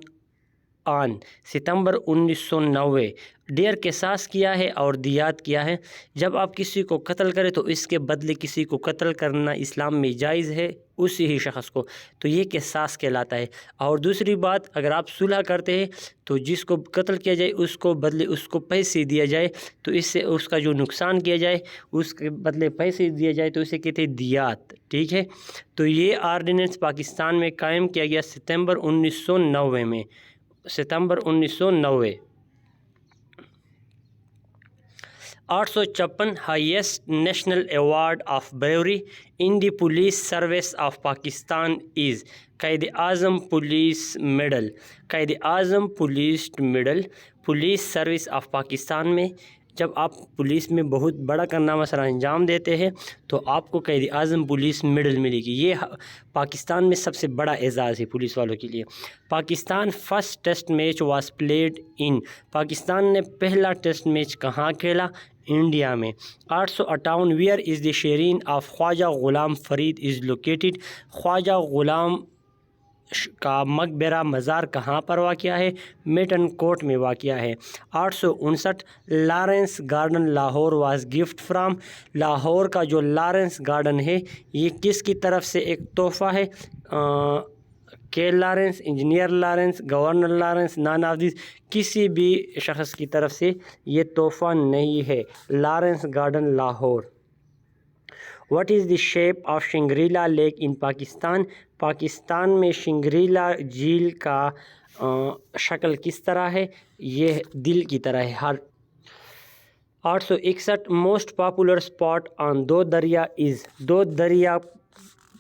on ستمبر 1990۔ ڈیئر قصاص کیا ہے اور دیات کیا ہے؟ جب آپ کسی کو قتل کریں تو اس کے بدلے کسی کو قتل کرنا اسلام میں جائز ہے، اسی ہی شخص کو، تو یہ قصاص کہلاتا ہے۔ اور دوسری بات، اگر آپ صلح کرتے ہیں تو جس کو قتل کیا جائے اس کو بدلے اس کو پیسے دیا جائے، تو اس سے اس کا جو نقصان کیا جائے اس کے بدلے پیسے دیا جائے، تو اسے کہتے ہیں دیات، ٹھیک ہے۔ تو یہ آرڈیننس پاکستان میں قائم کیا گیا ستمبر 1990 میں، ستمبر 1990۔ 856 highest national award of bravery in the police service of Pakistan is Quaid Azam police medal. Quaid Azam police medal police service of Pakistan میں جب آپ پولیس میں بہت بڑا کارنامہ سر انجام دیتے ہیں تو آپ کو قائد اعظم پولیس میڈل ملے گی۔ یہ پاکستان میں سب سے بڑا اعزاز ہے پولیس والوں کے لیے۔ Pakistan first test match was played in, Pakistan نے پہلا ٹیسٹ میچ کہاں کھیلا؟ انڈیا میں۔ 858 where is the Sheeran of Khwaja Ghulam Farid is located, خواجہ غلام کا مقبرہ مزار کہاں پر واقع ہے؟ میٹن کوٹ میں واقع ہے۔ 859 Lawrence garden Lahore was gift from, Lahore کا جو لارنس گارڈن ہے یہ کس کی طرف سے ایک تحفہ ہے؟ کے Lawrence, engineer Lawrence, governor Lawrence, none of these, کسی بھی شخص کی طرف سے یہ تحفہ نہیں ہے۔ Lawrence garden Lahore. What is the shape of Shangrila lake in Pakistan? Pakistan میں شنگریلا جھیل کا شکل کس طرح ہے؟ یہ دل کی طرح ہے، ہر۔ 861 موسٹ پاپولر اسپاٹ آن دو دریا از، دو دریا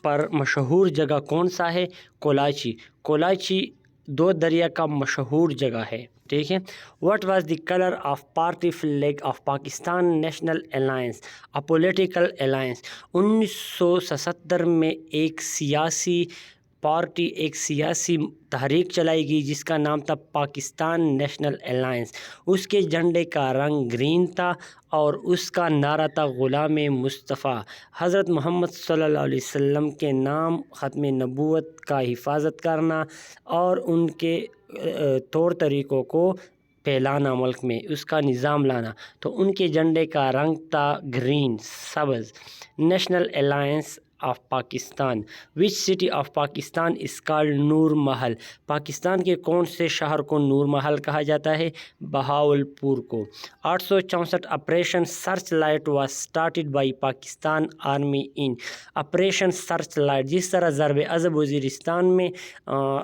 پر مشہور جگہ کون سا ہے؟ کولاچی۔ کولاچی دو دریا کا مشہور جگہ ہے، ٹھیک ہے۔ What was the colour of party flag of Pakistan National alliance, a political alliance? 1977 میں ایک سیاسی پارٹی، ایک سیاسی تحریک چلائی گئی جس کا نام تھا پاکستان نیشنل الائنس۔ اس کے جھنڈے کا رنگ گرین تھا اور اس کا نعرہ تھا غلام مصطفیٰ، حضرت محمد صلی اللہ علیہ وسلم کے نام، ختم نبوت کا حفاظت کرنا اور ان کے طور طریقوں کو پھیلانا ملک میں، اس کا نظام لانا، تو ان کے جھنڈے کا رنگ تھا گرین، سبز۔ National alliance of Pakistan, which city of Pakistan is called Noor Mahal, Pakistan کے کون سے شہر کو نور محل کہا جاتا ہے؟ بہاولپور کو۔ 864 operation search light was started by Pakistan army in, operation search light, جس طرح ضرب عضب وزیرستان میں،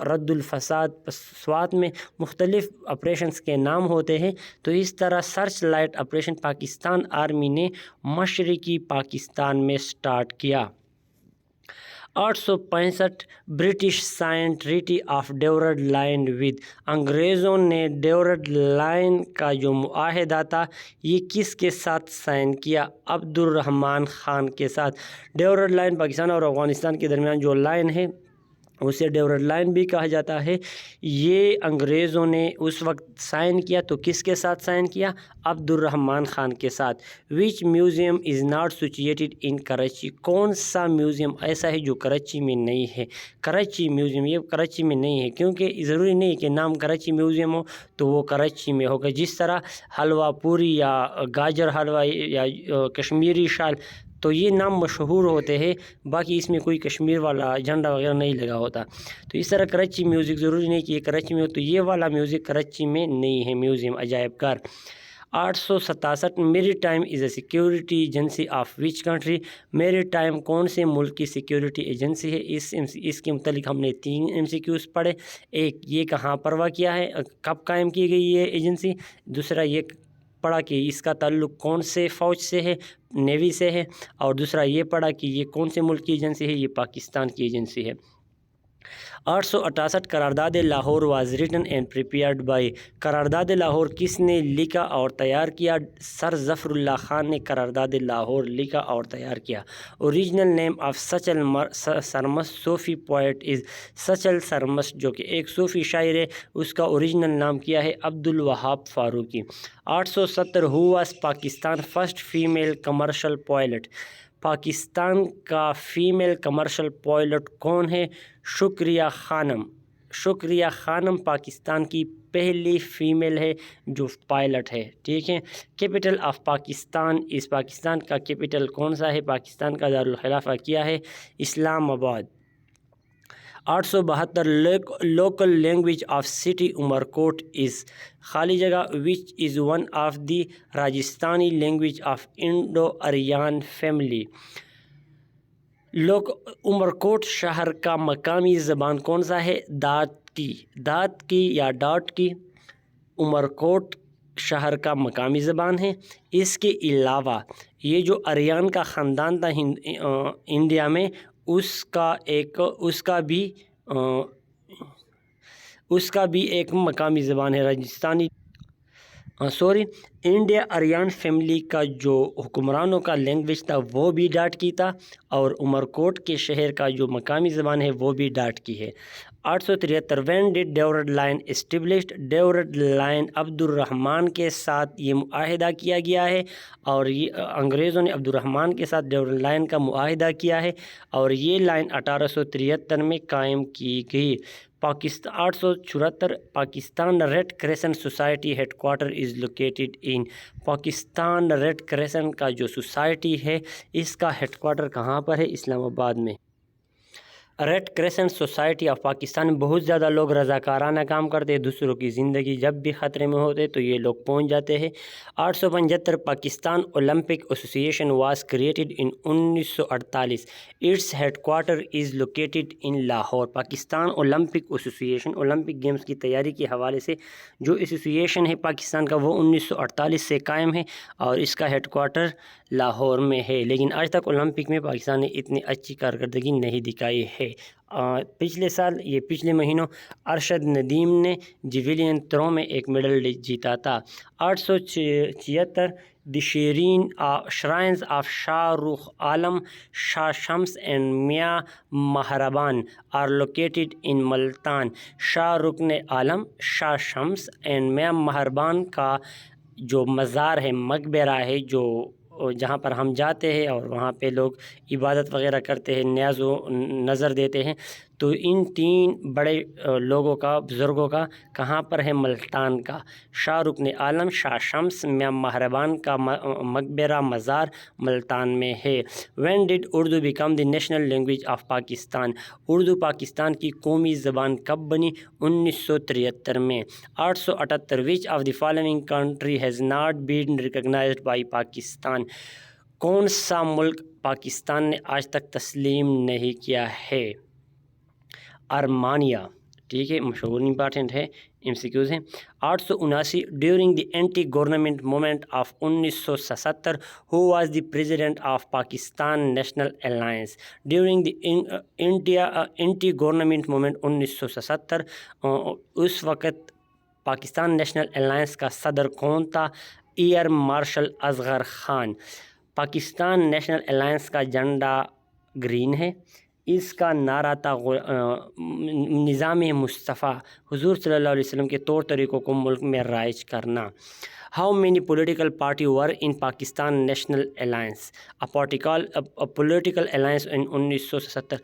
رد الفساد سوات میں مختلف آپریشنز کے نام ہوتے ہیں، تو اس طرح searchlight operation Pakistan army نے مشرقی پاکستان میں سٹارٹ کیا۔ 865 British sign treaty of Durand line with, انگریزوں نے ڈیورڈ لائن کا جو معاہدہ تھا یہ کس کے ساتھ سائن کیا؟ عبد الرحمن خان کے ساتھ۔ ڈیورڈ لائن پاکستان اور افغانستان کے درمیان جو لائن ہے اسے ڈیورڈ لائن بھی کہا جاتا ہے۔ یہ انگریزوں نے اس وقت سائن کیا تو کس کے ساتھ سائن کیا؟ عبد الرحمن خان کے ساتھ۔ وچ میوزیم از ناٹ سچویٹڈ ان کراچی، کون سا میوزیم ایسا ہے جو کراچی میں نہیں ہے؟ کراچی میوزیم، یہ کراچی میں نہیں ہے، کیونکہ ضروری نہیں کہ نام کراچی میوزیم ہو تو وہ کراچی میں ہوگا۔ جس طرح حلوہ پوری یا گاجر حلوہ یا کشمیری شال، تو یہ نام مشہور ہوتے ہیں، باقی اس میں کوئی کشمیر والا جھنڈا وغیرہ نہیں لگا ہوتا۔ تو اس طرح کراچی میوزک ضروری نہیں کہ یہ کراچی میں ہو، تو یہ والا میوزک کراچی میں نہیں ہے میوزیم عجائب گھر۔ 867 میری time is a security agency of which country, میری ٹائم کون سے ملک کی سیکیورٹی ایجنسی ہے؟ اس کے متعلق ہم نے 3 MCQs پڑھے۔ ایک، یہ کہاں پر واقع ہے، کب قائم کی گئی یہ ایجنسی؟ دوسرا یہ پڑھا کہ اس کا تعلق کون سے فوج سے ہے، نیوی سے ہے، اور دوسرا یہ پڑھا کہ یہ کون سے ملک کی ایجنسی ہے، یہ پاکستان کی ایجنسی ہے۔ 868 قرارداد Lahore was written and prepared by, قرارداد لاہور کس نے لکھا اور تیار کیا؟ سر ظفر اللہ خان نے قرارداد لاہور لکھا اور تیار کیا۔ Original name of Sachal Sarmast Sufi poet is, Sachal Sarmast جو کہ ایک صوفی شاعر ہے، اس کا اوریجنل نام کیا ہے؟ Abdul Wahab Farooqi. 870 who was Pakistan first female commercial pilot, Pakistan کا فیمیل کمرشل پائلٹ کون ہے؟ شکریہ خانم۔ شکریہ خانم پاکستان کی پہلی فیمیل ہے جو پائلٹ ہے، ٹھیک ہے۔ کیپٹل آف پاکستان اس، پاکستان کا کیپٹل کون سا ہے؟ پاکستان کا دارالخلافہ کیا ہے؟ Islamabad. 872 local language of city Umar Kot is, خالی جگہ which is one of the Rajasthani language of Indo Aryan family, Umar Kot شہر کا مقامی زبان کون سا ہے؟ دات کی، دات کی یا ڈاٹ کی عمر کوٹ شہر کا مقامی زبان ہے۔ اس کے علاوہ یہ جو آرین کا خاندان تھا انڈیا میں، اس کا بھی ایک مقامی زبان ہے راجستانی، انڈیا آرین فیملی کا جو حکمرانوں کا لینگویج تھا وہ بھی ڈاٹ کی تھا، اور عمر کوٹ کے شہر کا جو مقامی زبان ہے وہ بھی ڈاٹ کی ہے۔ 873 when did Durand line established, Durand line Abdul Rahman کے ساتھ یہ معاہدہ کیا گیا ہے، اور یہ انگریزوں نے عبد الرحمن کے ساتھ ڈیورڈ لائن کا معاہدہ کیا ہے، اور یہ لائن 1873 میں قائم کی گئی۔ 874 Pakistan Red Crescent Society headquarter is located in, Pakistan Red Crescent کا جو سوسائٹی ہے اس کا ہیڈ کوارٹر کہاں پر ہے؟ اسلام آباد میں۔ Red Crescent Society of Pakistan میں بہت زیادہ لوگ رضاکارانہ کام کرتے ہیں، دوسروں کی زندگی جب بھی خطرے میں ہوتے تو یہ لوگ پہنچ جاتے ہیں۔ 875 Pakistan Olympic association was created in 1948، its headquarter is located in Lahore, Pakistan Olympic association Olympic games کی تیاری کے حوالے سے جو ایسوسی ایشن ہے پاکستان کا وہ 1948 سے قائم ہے، اور اس کا ہیڈ کوارٹر لاہور میں ہے، لیکن آج تک اولمپک میں پاکستان نے اتنی اچھی کارکردگی نہیں دکھائی ہے۔ پچھلے سال، یہ پچھلے مہینوں ارشد ندیم نے جیویلین تھرو میں ایک میڈل جیتا تھا۔ 876 دی shrines of Shah Rukh Alam, Shah Shams and میاں مہربان آر لوکیٹڈ ان ملتان، شاہ رکن عالم، شاہ شمس اینڈ میاں مہربان کا جو مزار ہے، مقبرہ ہے، جو جہاں پر ہم جاتے ہیں اور وہاں پہ لوگ عبادت وغیرہ کرتے ہیں، نیاز و نظر دیتے ہیں، تو ان 3 بڑے لوگوں کا، بزرگوں کا کہاں پر ہے؟ ملتان کا، شاہ رکن عالم، شاہ شمس، میاں مہربان کا مقبرہ مزار ملتان میں ہے۔ When did Urdu become the national language of Pakistan, Urdu Pakistan کی قومی زبان کب بنی؟ 1973 میں۔ 878 which of the following country has not been recognized by Pakistan, کون سا ملک پاکستان نے آج تک تسلیم نہیں کیا ہے؟ ارمانیہ، ٹھیک ہے، مشہور امپارٹنٹ ہے، MCQs ہیں۔ 879 during the anti government movement of 1977 who was the president of Pakistan National Alliance, during the anti government movement 1977 اس وقت پاکستان نیشنل الائنس کا صدر کون تھا؟ Air marshal Asghar Khan. Pakistan National Alliance کا جھنڈا گرین ہے، اس کا نعرہ تھا نظام مصطفیٰ حضور صلی اللہ علیہ وسلم کے طور طریقوں کو ملک میں رائج کرنا۔ How many political parties were in Pakistan National Alliance? A political alliance in 1970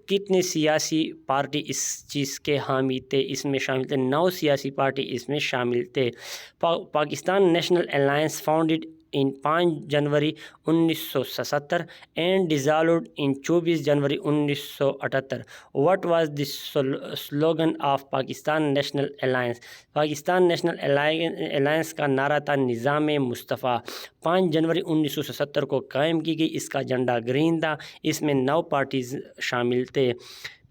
کتنے سیاسی پارٹی اس چیز کے حامی تھے، اس میں شامل تھے؟ 9 سیاسی پارٹی اس میں شامل تھے۔ Pakistan National alliance founded in 5 January 1977 and dissolved in 24 January 1978۔ What was the slogan of Pakistan National Alliance؟ Pakistan National Alliance کا نعرہ تھا نظام مصطفیٰ۔ 5 جنوری 1977 کو قائم کی گئی، اس کا جھنڈا گرین تھا، اس میں 9 پارٹیز شامل تھے۔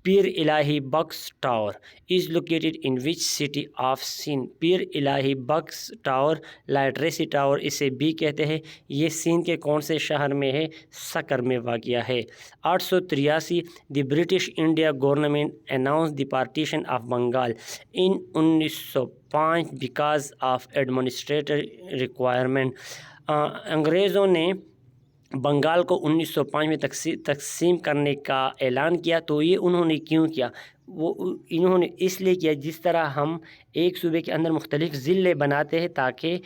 Pir Ilahi Bux tower is located in which city of Sindh? Pir Ilahi Bux tower لائٹریسی tower اسے بھی کہتے ہیں، یہ سندھ کے کون سے شہر میں ہے؟ سکر میں واقع ہے۔ 883 the British India government announce the partition of Bengal in 1905 because of administrative requirement. انگریزوں نے بنگال کو 1905 میں تقسیم کرنے کا اعلان کیا، تو یہ انہوں نے کیوں کیا؟ انہوں نے اس لیے کیا جس طرح ہم ایک صوبے کے اندر مختلف ضلع بناتے ہیں تاکہ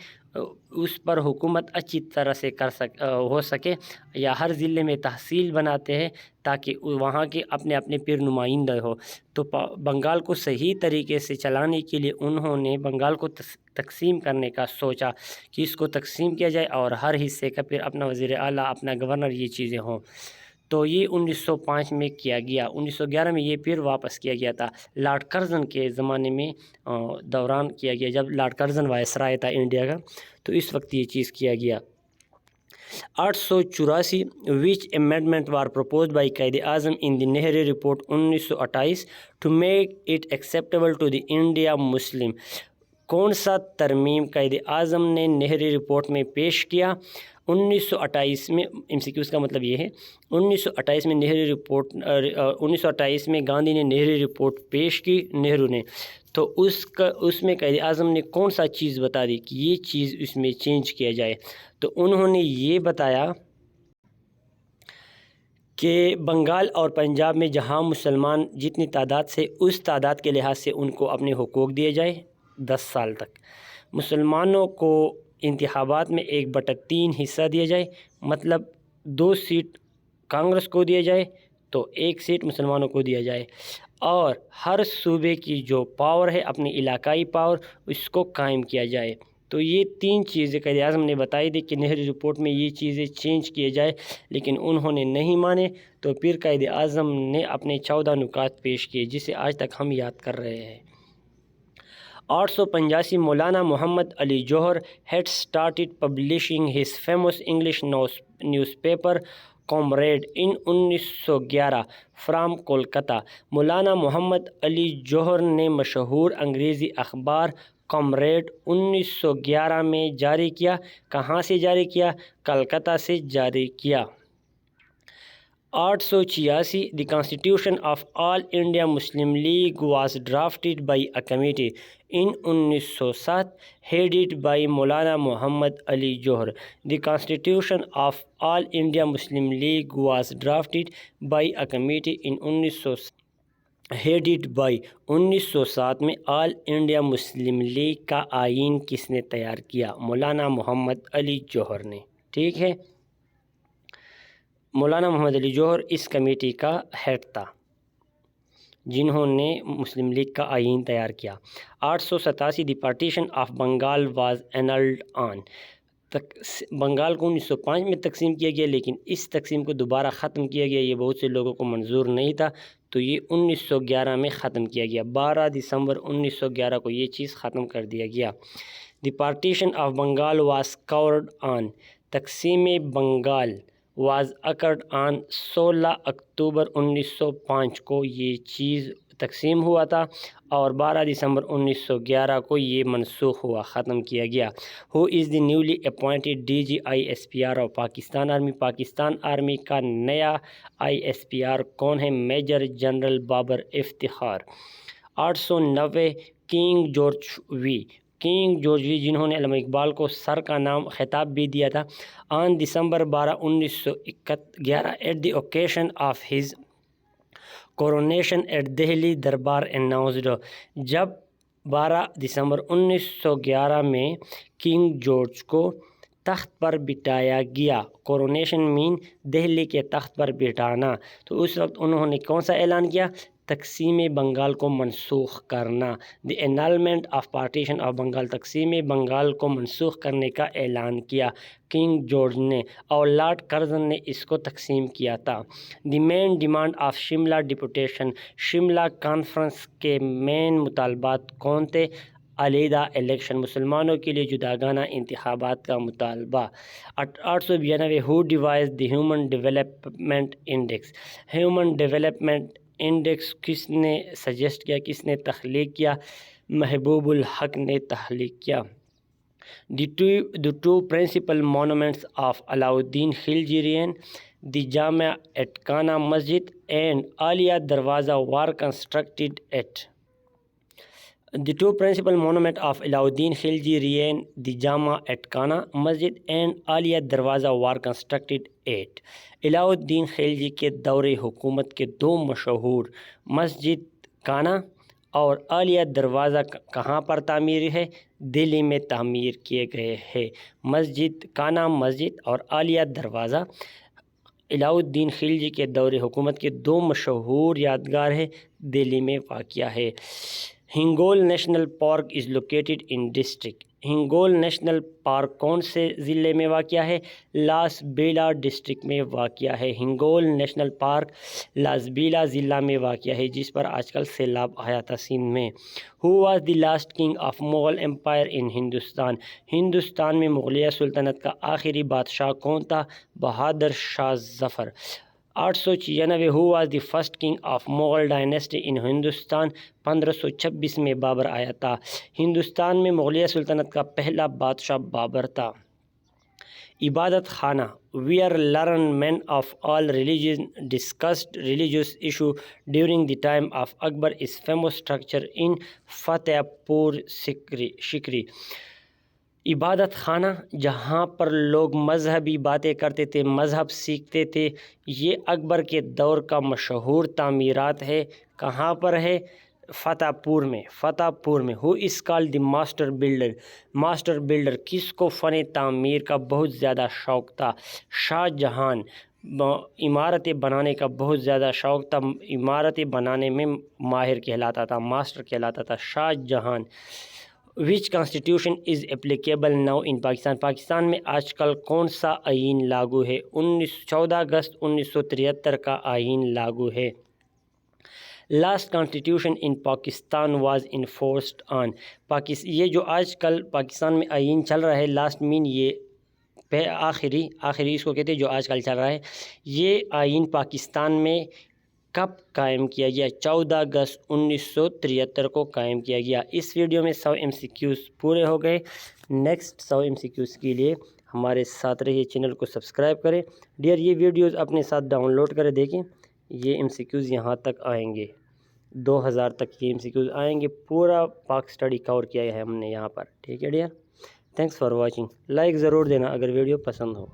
اس پر حکومت اچھی طرح سے ہو سکے، یا ہر ضلع میں تحصیل بناتے ہیں تاکہ وہاں کے اپنے اپنے پیر نمائندہ ہو، تو بنگال کو صحیح طریقے سے چلانے کے لیے انہوں نے بنگال کو تقسیم کرنے کا سوچا کہ اس کو تقسیم کیا جائے اور ہر حصے کا پھر اپنا وزیر اعلیٰ، اپنا گورنر، یہ چیزیں ہوں۔ تو یہ 1905 میں کیا گیا۔ 1911 میں یہ پھر واپس کیا گیا تھا، لارڈ کرزن کے زمانے میں دوران کیا گیا، جب لارڈ کرزن وائسرائے تھا انڈیا کا، تو اس وقت یہ چیز کیا گیا۔ 884 which amendment were proposed by Quaid Azam in the Nehru report 1928 to make it acceptable to the India Muslim؟ کون سا ترمیم قائد اعظم نے نہرو رپورٹ میں پیش کیا؟ 1928 میں، MCQs کا مطلب یہ ہے، 1928 میں نہرو رپورٹ 1928 میں گاندھی نے نہرو رپورٹ پیش کی، نہرو نے، تو اس میں قائد اعظم نے کون سا چیز بتا دی کہ یہ چیز اس میں چینج کیا جائے؟ تو انہوں نے یہ بتایا کہ بنگال اور پنجاب میں جہاں مسلمان جتنی تعداد سے، اس تعداد کے لحاظ سے ان کو اپنے حقوق دیے جائے 10 سال تک۔ مسلمانوں کو انتخابات میں 1/3 حصہ دیا جائے، مطلب 2 سیٹ کانگریس کو دیا جائے تو 1 سیٹ مسلمانوں کو دیا جائے، اور ہر صوبے کی جو پاور ہے، اپنی علاقائی پاور، اس کو قائم کیا جائے۔ تو یہ 3 چیزیں قائد اعظم نے بتائی تھی کہ نہرو رپورٹ میں یہ چیزیں چینج کیے جائے، لیکن انہوں نے نہیں مانے، تو پھر قائد اعظم نے اپنے 14 نکات پیش کیے جسے آج تک ہم یاد کر رہے ہیں۔ 885 مولانا محمد Ali Jauhar had started publishing his famous English newspaper Comrade in 1911 from Kolkata. مولانا محمد علی جوہر نے مشہور انگریزی اخبار کامریڈ 1911 میں جاری کیا۔ کہاں سے جاری کیا؟ کلکتہ سے جاری کیا۔ 886 The Constitution of All India Muslim League was drafted by a committee in 1907 headed by Maulana Muhammad Ali Johar۔ The Constitution of All India Muslim League was drafted by a committee in 1907 headed by 1907 میں آل انڈیا مسلم لیگ کا آئین کس نے تیار کیا؟ مولانا محمد علی جوہر نے۔ ٹھیک ہے، مولانا محمد علی جوہر اس کمیٹی کا ہیڈ تھا جنہوں نے مسلم لیگ کا آئین تیار کیا۔ 887 the partition of Bengal was annulled on. Bengal کو 1905 میں تقسیم کیا گیا، لیکن اس تقسیم کو دوبارہ ختم کیا گیا، یہ بہت سے لوگوں کو منظور نہیں تھا، تو یہ 1911 میں ختم کیا گیا۔ 12 دسمبر 1911 کو یہ چیز ختم کر دیا گیا۔ The partition of Bengal was occurred on. تقسیم بنگال واز اکرڈ آن 16 اکتوبر 1905 کو یہ چیز تقسیم ہوا تھا، اور 12 دسمبر 1911 کو یہ منسوخ ہوا، ختم کیا گیا۔ Who is the newly appointed DG/ISPR of Pakistan army? Pakistan army کا نیا ISPR کون ہے؟ Major general Babar Iftikhar. 890 king George V جنہوں نے علامہ اقبال کو سر کا نام خطاب بھی دیا تھا، on December 12 1911 at the occasion of his coronation at Delhi Durbar announced. جب 12 دسمبر 1911 میں کنگ جارج کو تخت پر بٹھایا گیا. کورونیشن مین دہلی کے تخت پر بٹھانا. تو اس وقت انہوں نے کون سا اعلان کیا؟ تقسیم بنگال کو منسوخ کرنا. دی انالمنٹ آف پارٹیشن آف بنگال. تقسیم بنگال کو منسوخ کرنے کا اعلان کیا کنگ جارج نے، اور لارڈ کرزن نے اس کو تقسیم کیا تھا. The main demand of Shimla deputation. Shimla conference کے مین مطالبات کون تھے؟ علیحدہ الیکشن، مسلمانوں کے لیے جداگانہ انتخابات کا مطالبہ. 892 who devised the human development index. Human development index کس نے سجیسٹ کیا، کس نے تخلیق کیا؟ محبوب الحق نے تخلیق کیا. The two principal monuments of Alauddin Khilji reign, the Jama at Kana Masjid and Aliya Darwaza were constructed at. The two principal monuments of Alauddin Khilji reign, the Jama at Kana Masjid and Aliya Darwaza were constructed at. Alauddin Khilji کے دور حکومت کے دو مشہور مسجد کانا اور عالیہ دروازہ کہاں پر تعمیر ہے؟ دہلی میں تعمیر کیے گئے ہیں. مسجد کانا مسجد اور عالیہ دروازہ علاؤالدین خلجی کے دور حکومت کے دو مشہور یادگار ہیں، دہلی میں واقع ہے. ہنگول نیشنل پارک از لوکیٹڈ ان ڈسٹرکٹ. ہنگول نیشنل پارک کون سے ضلع میں واقع ہے؟ لاس بیلا ڈسٹرکٹ میں واقع ہے. ہنگول نیشنل پارک لاس بیلا ضلع میں واقع ہے، جس پر آج کل سیلاب آیا تھا سندھ میں. Who was the last king of Mughal empire in Hindustan. Hindustan میں مغلیہ سلطنت کا آخری بادشاہ کون تھا؟ Bahadur Shah Zafar. 896 who was the first king of Mughal dynasty in Hindustan. 1526 میں بابر آیا تھا. ہندوستان میں مغلیہ سلطنت کا پہلا بادشاہ بابر تھا. عبادت خانہ where learned men of all religions discussed religious issue during the time of Akbar is famous structure in فتح پور سکری. عبادت خانہ جہاں پر لوگ مذہبی باتیں کرتے تھے، مذہب سیکھتے تھے، یہ اکبر کے دور کا مشہور تعمیرات ہے. کہاں پر ہے؟ فتح پور میں. فتح پور میں. Who is called the master builder. Master builder کس کو فن تعمیر کا بہت زیادہ شوق تھا؟ شاہ جہان. عمارتیں بنانے کا بہت زیادہ شوق تھا، عمارتیں بنانے میں ماہر کہلاتا تھا، ماسٹر کہلاتا تھا Shah Jahan. Which constitution is applicable now in Pakistan. Pakistan میں آج کل کون سا آئین لاگو ہے؟ 14 اگست 1973 کا آئین لاگو ہے. Last constitution in Pakistan was enforced on. یہ جو آج کل پاکستان میں آئین چل رہا ہے، لاسٹ مین یہ آخری اس کو کہتے ہیں جو آج کل چل رہا ہے. یہ آئین پاکستان میں کب قائم کیا گیا؟ 14 اگست 1973 کو قائم کیا گیا. اس ویڈیو میں 100 MCQs پورے ہو گئے. نیکسٹ 100 MCQs کے لیے ہمارے ساتھ رہیے، چینل کو سبسکرائب کریں. ڈیئر یہ ویڈیوز اپنے ساتھ ڈاؤن لوڈ کریں، دیکھیں یہ MCQs یہاں تک آئیں گے، 2000 تک یہ MCQs آئیں گے. پورا پاک سٹڈی کور کیا ہے ہم نے یہاں پر. ٹھیک ہے dear, thanks for watching. Like ضرور دینا اگر ویڈیو پسند ہو.